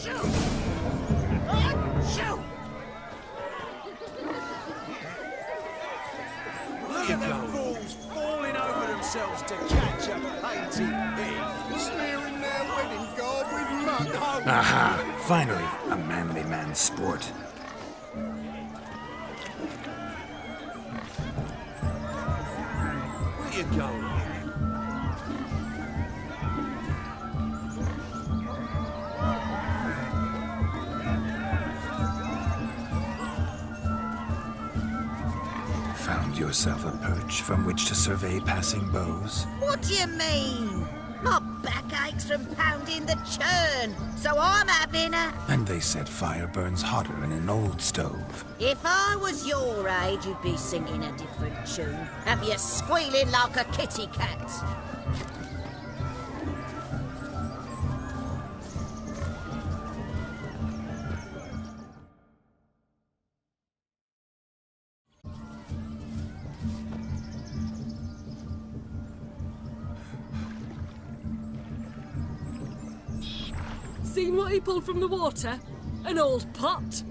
Look at them fools falling over themselves to catch a painted pig, smearing their wedding garb with mud. Aha! Finally, a manly man's sport. Where you going? Found yourself a perch from which to survey passing beaux? What do you mean? My back aches from pounding the churn, so I'm having a... And they said fire burns hotter in an old stove. If I was your age, you'd be singing a different tune. Have you squealing like a kitty cat? Seen what he pulled from the water? An old pot.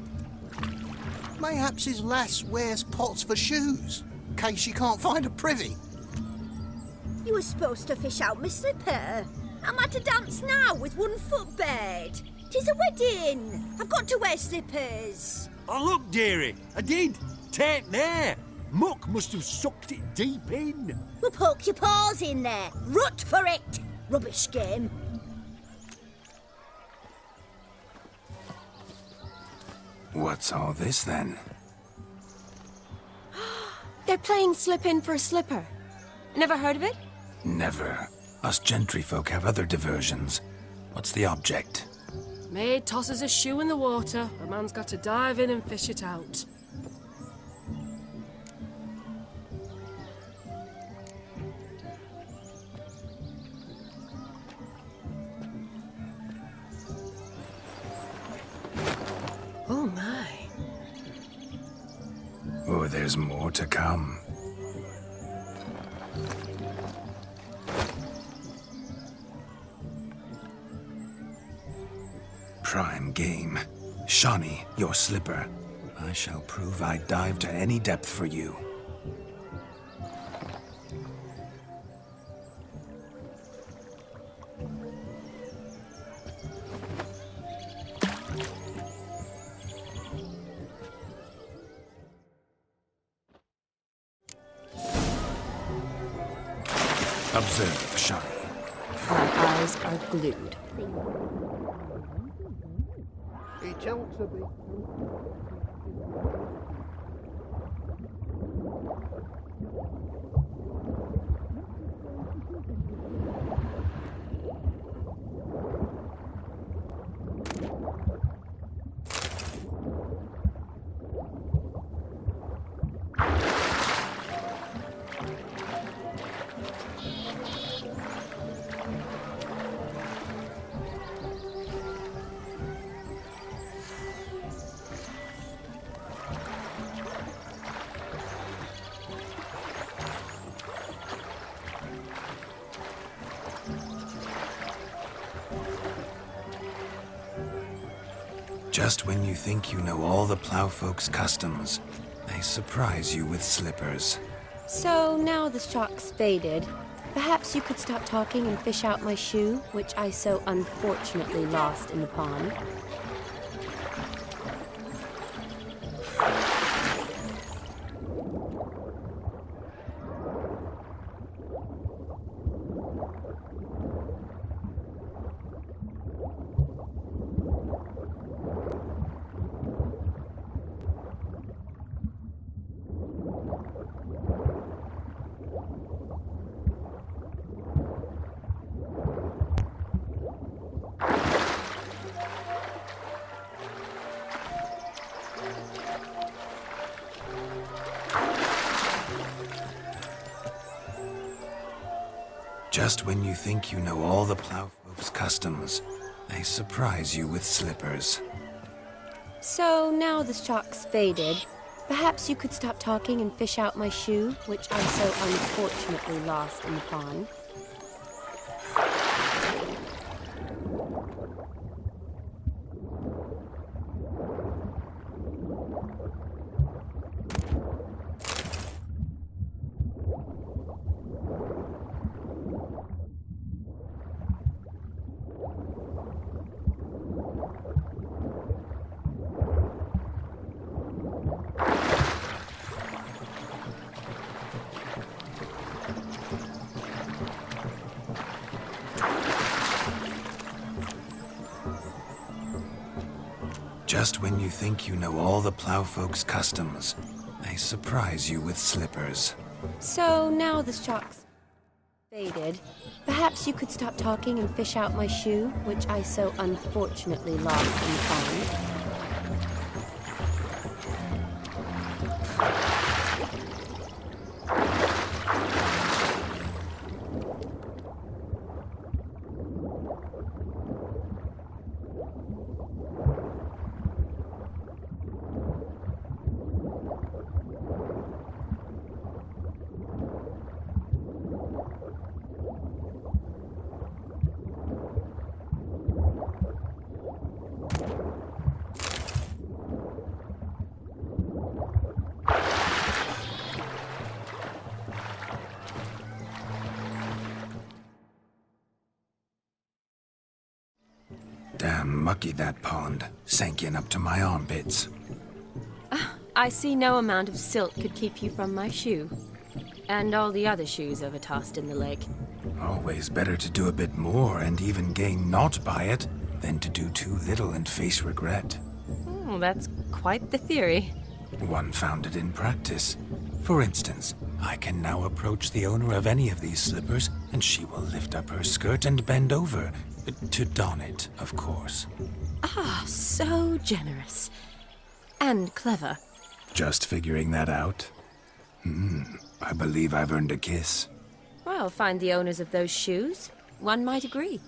Mayhaps his lass wears pots for shoes, in case she can't find a privy. You were supposed to fish out my slipper. I'm at a dance now with one foot bared. 'Tis a wedding. I've got to wear slippers. Oh, look, dearie, I did. Tain't there. Muck must have sucked it deep in. Well, poke your paws in there. Rut for it. Rubbish game. What's all this then? They're playing slip in for a slipper. Never heard of it? Never. Us gentry folk have other diversions. What's the object? Maid tosses a shoe in the water. A man's got to dive in and fish it out. Oh my. Oh, there's more to come. Prime game. Shawnee, your slipper. I shall prove I'd dive to any depth for you. Observe, Shawnee. My eyes are glued. He tells a bit. Just when you think you know all the plowfolk's customs, they surprise you with slippers. So now the shock's faded. Perhaps you could stop talking and fish out my shoe, which I so unfortunately lost in the pond. Just when you think you know all the plowfolk's customs, they surprise you with slippers. So now the shock's faded. Perhaps you could stop talking and fish out my shoe, which I so unfortunately lost in the pond. Just when you think you know all the plowfolk's customs, they surprise you with slippers. So now the shock's faded. Perhaps you could stop talking and fish out my shoe, which I so unfortunately lost in the pond. Damn mucky that pond. Sank in up to my armpits. I see no amount of silt could keep you from my shoe. And all the other shoes overtossed in the lake. Always better to do a bit more and even gain naught by it than to do too little and face regret. Oh, that's quite the theory. One founded in practice. For instance, I can now approach the owner of any of these slippers, and she will lift up her skirt and bend over. To don it, of course. Ah, so generous. And clever. Just figuring that out? I believe I've earned a kiss. Well, find the owners of those shoes. One might agree.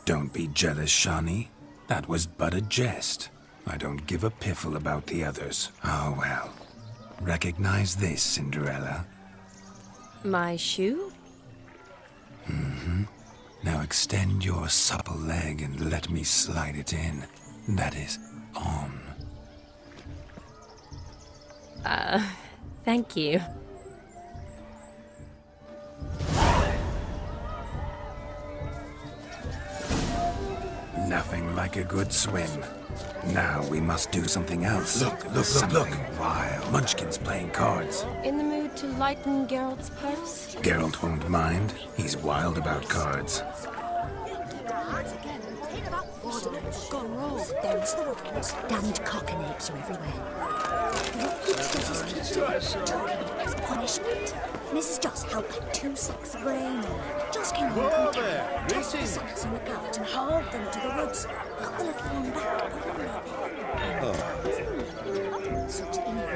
Don't be jealous, Shawnee. That was but a jest. I don't give a piffle about the others. Oh, well. Recognize this, Cinderella. My shoe? Now extend your supple leg and let me slide it in. That is, on. Thank you. Nothing like a good swim. Now we must do something else. Look. Something wild. Munchkin's playing cards. In the mood to lighten Geralt's purse? Geralt won't mind. He's wild about cards. Them's the ones. Damned cock and apes are everywhere. As punishment, Mrs. Joss held like 2 sacks of grain. Joss came home from town, tossed the sacks in the cart and hauled them to the woods. Got the little one back over Such evil.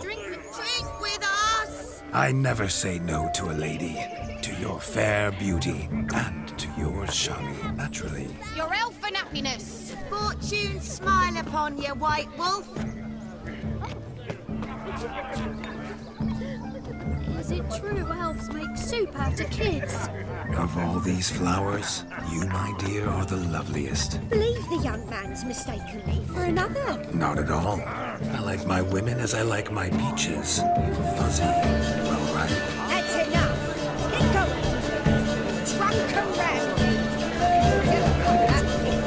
Drink with us! I never say no to a lady. To your fair beauty, and to yours, Shawnee, naturally. Your elfin happiness. Fortune smile upon you, White Wolf. Is it true elves make soup out of kids? Of all these flowers, you, my dear, are the loveliest. Believe the young man's mistaken me for another. Not at all. I like my women as I like my peaches. Fuzzy, well, right. That's enough. Get going. Drunk and round. Never got that mix.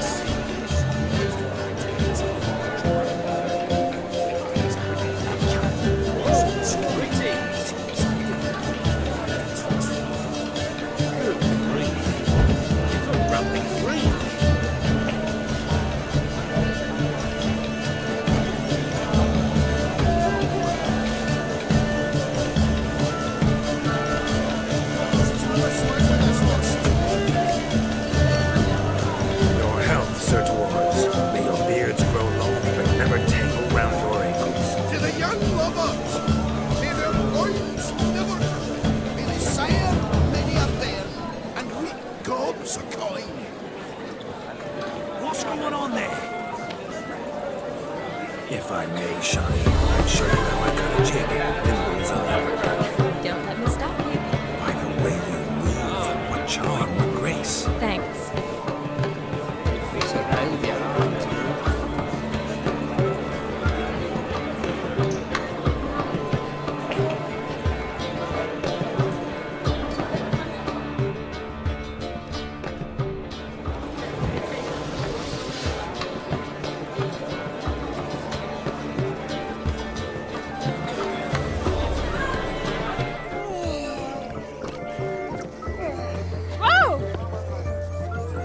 Your health, Sir Dwarves. May your beards grow long, but never tangle round your ankles. To the young lovers, may their loins never hurt. May they sire many a bairn, and weak gobs a coin. What's going on there? If I may, Shawnee, I'd show you how I cut a jig. Nimble as a leopard. Don't let me stop you. By the way you move, what charm, what grace. Thanks.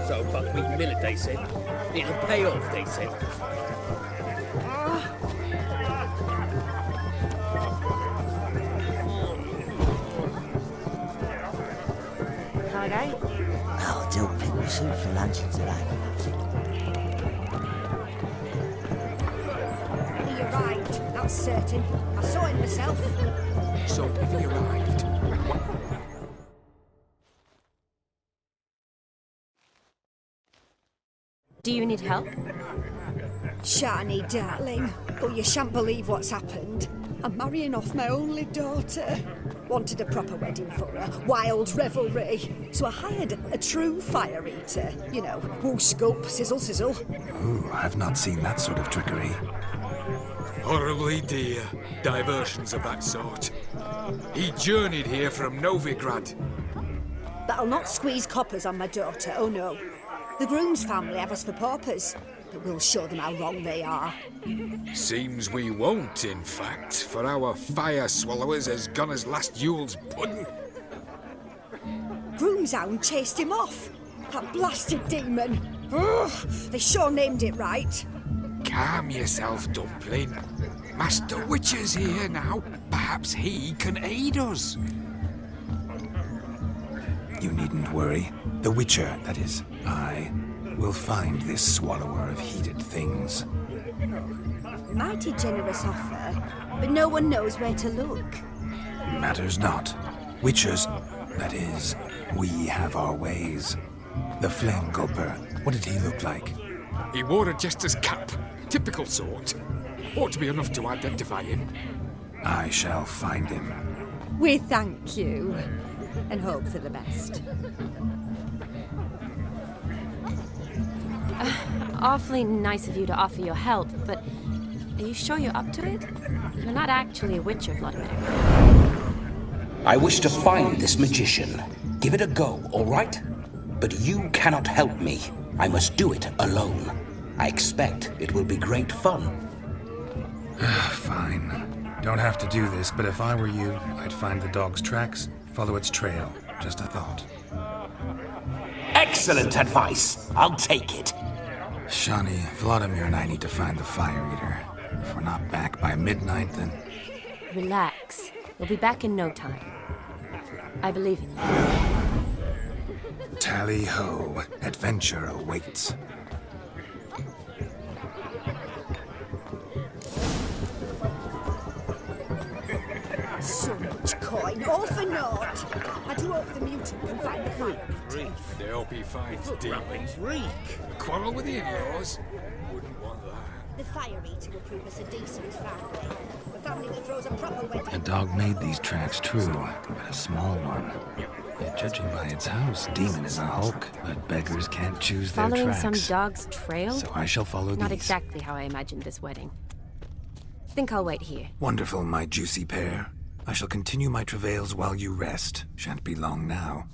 So buckwheat millet, they said. It'll pay off, they say. Okay. I'll do pickle soup for lunch today. He arrived, that's certain. I saw him myself. So if he arrived... Do you need help? Shani, darling. Oh, you shan't believe what's happened. I'm marrying off my only daughter. Wanted a proper wedding for her, wild revelry. So I hired a true fire eater. You know, whoo scoop, sizzle sizzle. Ooh, I've not seen that sort of trickery. Horribly dear diversions of that sort. He journeyed here from Novigrad. But I'll not squeeze coppers on my daughter, oh no. The groom's family have us for paupers, but we'll show them how wrong they are. Seems we won't, in fact, for our fire swallowers has gone as last Yule's pudding. Groom's hound chased him off. That blasted demon. Ugh, they sure named it right. Calm yourself, Dumpling. Master Witcher's here now. Perhaps he can aid us. You needn't worry. The Witcher, that is, I, will find this swallower of heated things. Mighty generous offer, but no one knows where to look. Matters not. Witchers, that is, we have our ways. The Flame Gulper, what did he look like? He wore a jester's cap. Typical sort. Ought to be enough to identify him. I shall find him. We thank you, and hope for the best. Awfully nice of you to offer your help, but are you sure you're up to it? You're not actually a witcher, Vladimir. I wish to find this magician. Give it a go, all right? But you cannot help me. I must do it alone. I expect it will be great fun. Fine. Don't have to do this, but if I were you, I'd find the dog's tracks, follow its trail. Just a thought. Excellent advice. I'll take it. Shani, Vladimir and I need to find the fire eater. If we're not back by midnight, then... Relax. We'll be back in no time. I believe in you. Tally-ho. Adventure awaits. So much coin, all for naught. I do hope the mutant can find the fire. They hope he finds demons. A quarrel with the in-laws? Wouldn't want that. The fire eater will prove us a decent family. A family that throws a proper wedding. A dog made these tracks true, but a small one. Yet judging by its house, Demon is a hulk, but beggars can't choose their Following tracks. some dog's trail? So I shall follow Not these. exactly how I imagined this wedding. Think I'll wait here. Wonderful, my juicy pair. I shall continue my travails while you rest. Shan't be long now.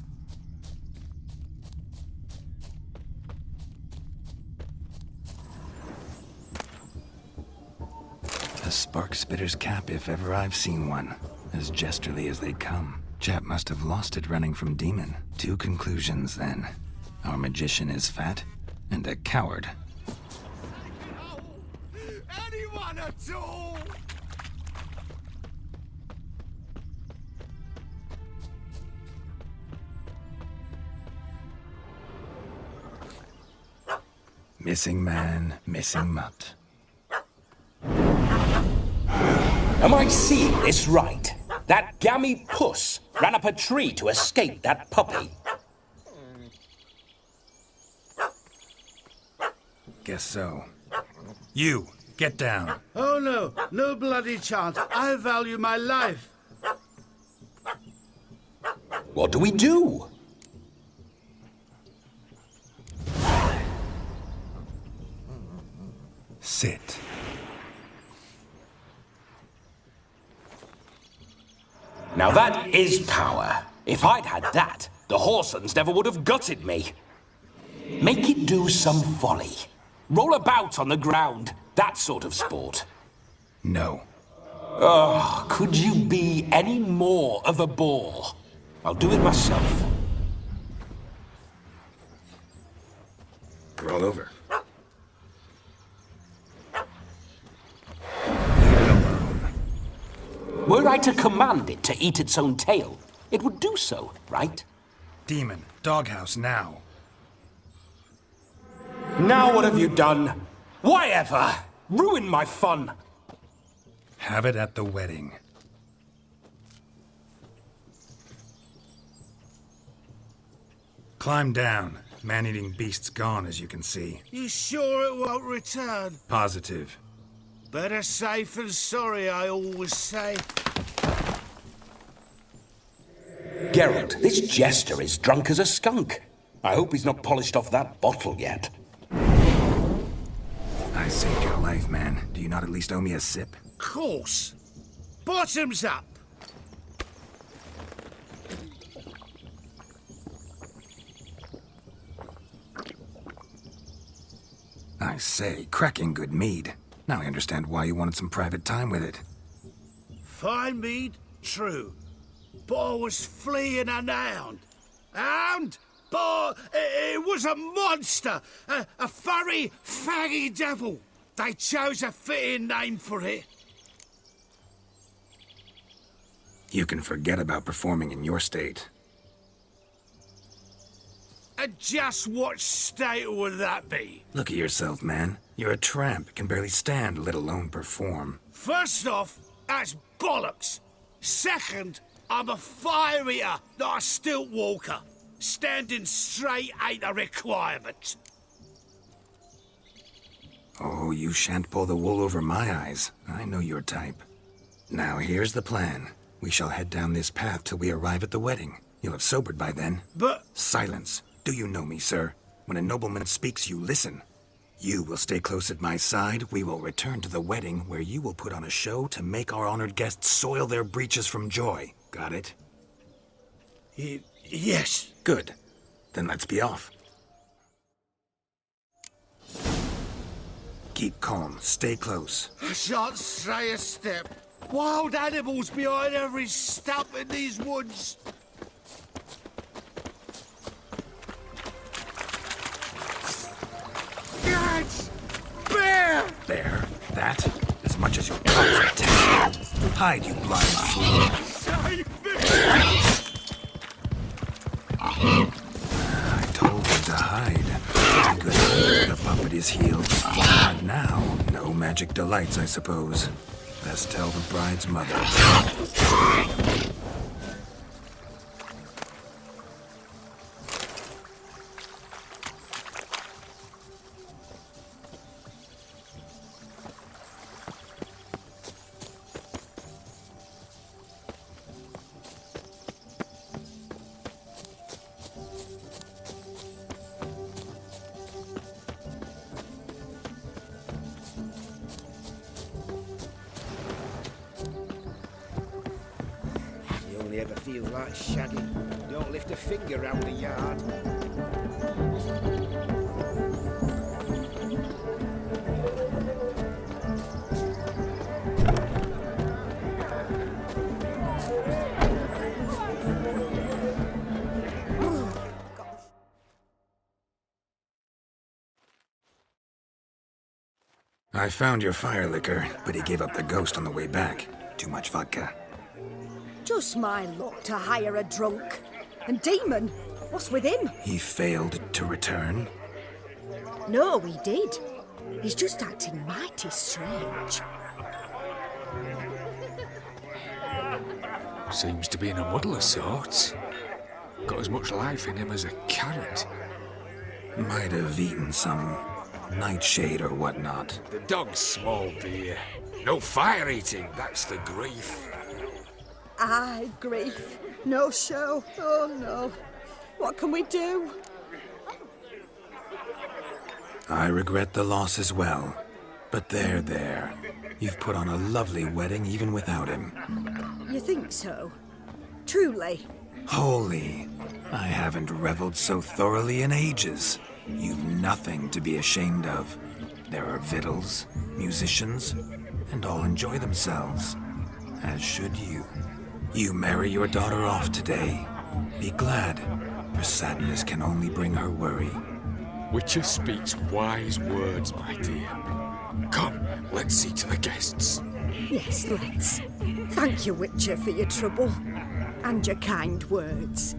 A spark spitter's cap if ever I've seen one. As jesterly as they come. Chap must have lost it running from Demon. Two conclusions, then. Our magician is fat, and a coward. Anyone at all? Missing man, missing mutt. Am I seeing this right? That gammy puss ran up a tree to escape that puppy. Guess so. You, get down. Oh no, no bloody chance. I value my life. What do we do? Sit. Now that is power. If I'd had that, the Horsons never would have gutted me. Make it do some folly. Roll about on the ground. That sort of sport. No. Oh, could you be any more of a bore? I'll do it myself. Roll over. Were I to command it to eat its own tail, it would do so, right? Demon, doghouse now. Now what have you done? Why ever? Ruin my fun. Have it at the wedding. Climb down. Man-eating beast's gone, as you can see. You sure it won't return? Positive. Better safe than sorry, I always say. Geralt, this jester is drunk as a skunk. I hope he's not polished off that bottle yet. I saved your life, man. Do you not at least owe me a sip? Course. Bottoms up. I say, cracking good mead. Now I understand why you wanted some private time with it. Fine mead, true. But I was fleeing an hound. Hound? But it was a monster. A furry, faggy devil. They chose a fitting name for it. You can forget about performing in your state. And just what state would that be? Look at yourself, man. You're a tramp, can barely stand, let alone perform. First off, that's bollocks. Second, I'm a fire eater, not a stilt walker. Standing straight ain't a requirement. Oh, you shan't pull the wool over my eyes. I know your type. Now, here's the plan. We shall head down this path till we arrive at the wedding. You'll have sobered by then. But... Silence. Do you know me, sir? When a nobleman speaks, you listen. You will stay close at my side. We will return to the wedding, where you will put on a show to make our honored guests soil their breeches from joy. Got it? Yes. Good. Then let's be off. Keep calm. Stay close. I shan't stray a step. Wild animals behind every stump in these woods. Guards! Bear! There. That? As much as your tongue's attached. Hide, you blind fool. Save me! I told you to hide. Good. The puppet is healed. Not now. No magic delights, I suppose. Best tell the bride's mother. Ever feels like shagging. Don't lift a finger round the yard. I found your fire liquor, but he gave up the ghost on the way back. Too much vodka. Just my luck to hire a drunk. And Demon, what's with him? He failed to return. No, he did. He's just acting mighty strange. Seems to be in a muddle of sorts. Got as much life in him as a carrot. Might have eaten some nightshade or whatnot. The dog's small, dear. No fire eating, that's the grief. Aye, grief. No show. Oh, no. What can we do? I regret the loss as well. But there. You've put on a lovely wedding even without him. You think so? Truly? Holy. I haven't reveled so thoroughly in ages. You've nothing to be ashamed of. There are victuals, musicians, and all enjoy themselves. As should you. You marry your daughter off today. Be glad, for sadness can only bring her worry. Witcher speaks wise words, my dear. Come, let's see to the guests. Yes, let's. Thank you, Witcher, for your trouble. And your kind words.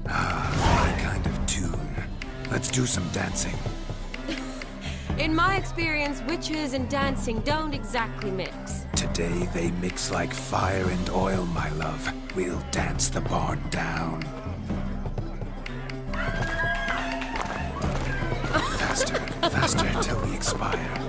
My kind of tune. Let's do some dancing. In my experience, witches and dancing don't exactly mix. Today they mix like fire and oil, my love. We'll dance the barn down. Faster, faster till we expire.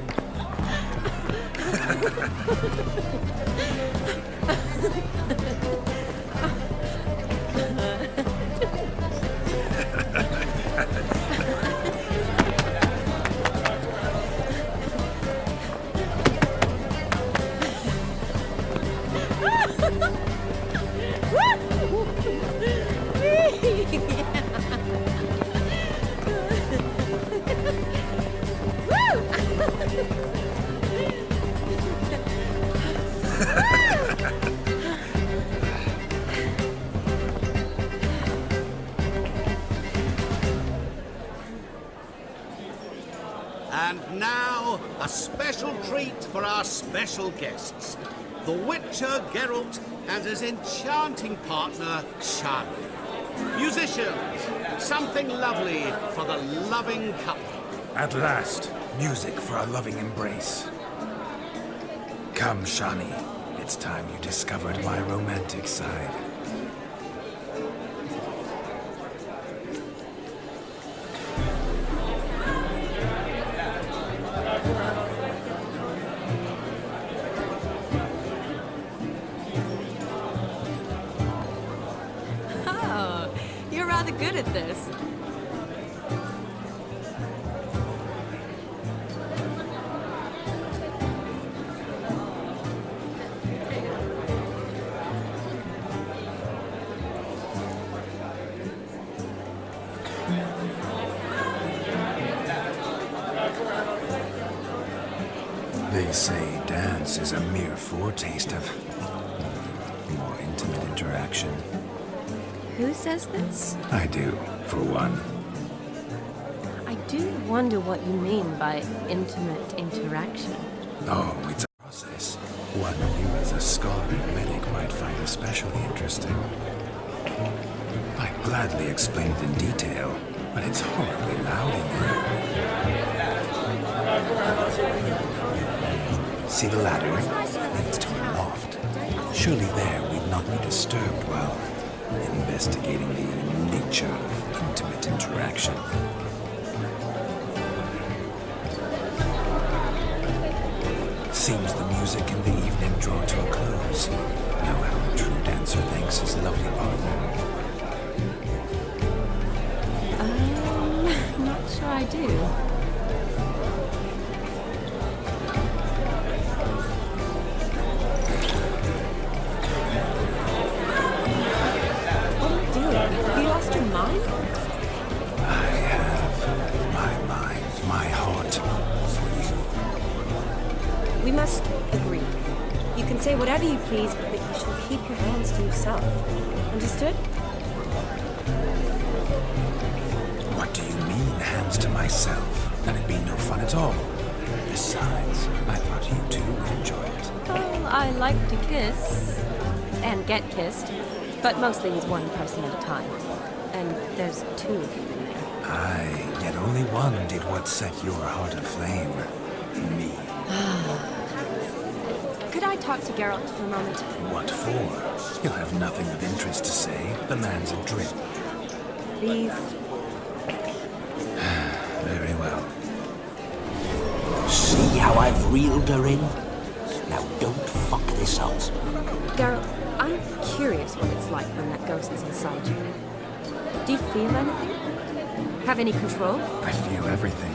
And now, a special treat for our special guests. The Witcher Geralt and his enchanting partner, Shani. Musicians, something lovely for the loving couple. At last, music for a loving embrace. Come, Shani. It's time you discovered my romantic side. Oh, you're rather good at this. They say dance is a mere foretaste of more intimate interaction. Who says this? I do, for one. I do wonder what you mean by intimate interaction. Oh, it's a process. One you as a scholar and medic might find especially interesting. I'd gladly explain it in detail, but it's horribly loud in here. See the ladder? It leads to a loft. Surely there we'd not be disturbed while investigating the nature of intimate interaction. Seems the music in the evening draw to a close. Know how a true dancer thanks his lovely partner. Not sure I do. Have you lost your mind? I have my mind, my heart for you. We must agree. You can say whatever you please, but you shall keep your hands to yourself. Understood? What do you mean, hands to myself? That'd be no fun at all. Besides, I thought you two would enjoy it. Well, I like to kiss. And get kissed. But mostly with one person at a time. And there's two of you in there. Aye, yet only one did what set your heart aflame. Me. Could I talk to Geralt for a moment? What for? He'll have nothing of interest to say. The man's adrift. Please. Very well. See how I've reeled her in? Now don't fuck this up. Geralt, I'm curious what it's like when that ghost is inside you. Do you feel anything? Have any control? I feel everything.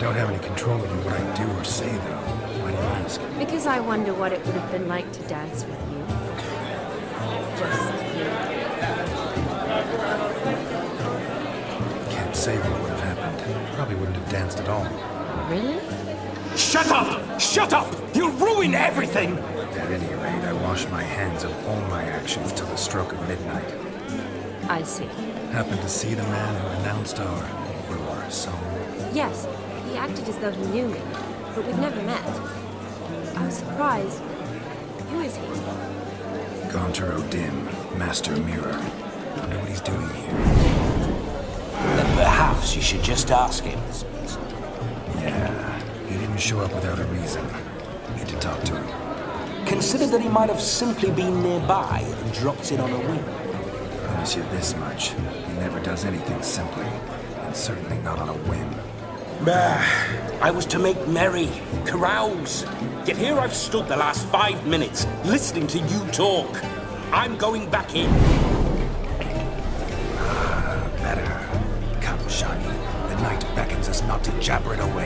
Don't have any control over what I do or say, though. Why do you ask? Because I wonder what it would have been like to dance with you. Just you. Can't say what would have happened. Probably wouldn't have danced at all. Really? Shut up! Shut up! You'll ruin everything! At any rate, I wash my hands of all my actions till the stroke of midnight. I see. Happened to see the man who announced our song? Yes, he acted as though he knew me, but we've never met. I was surprised. Who is he? Gaunter O'Dim, Master Mirror. I know what he's doing here. Then perhaps you should just ask him. Yeah, he didn't show up without a reason. Need to talk to him. Consider that he might have simply been nearby and dropped in on a whim. Promise you this much. He never does anything simply, and certainly not on a whim. I was to make merry, carouse. Yet here I've stood the last 5 minutes, listening to you talk. I'm going back in. Better. Come, Shani. The night beckons us not to jabber it away.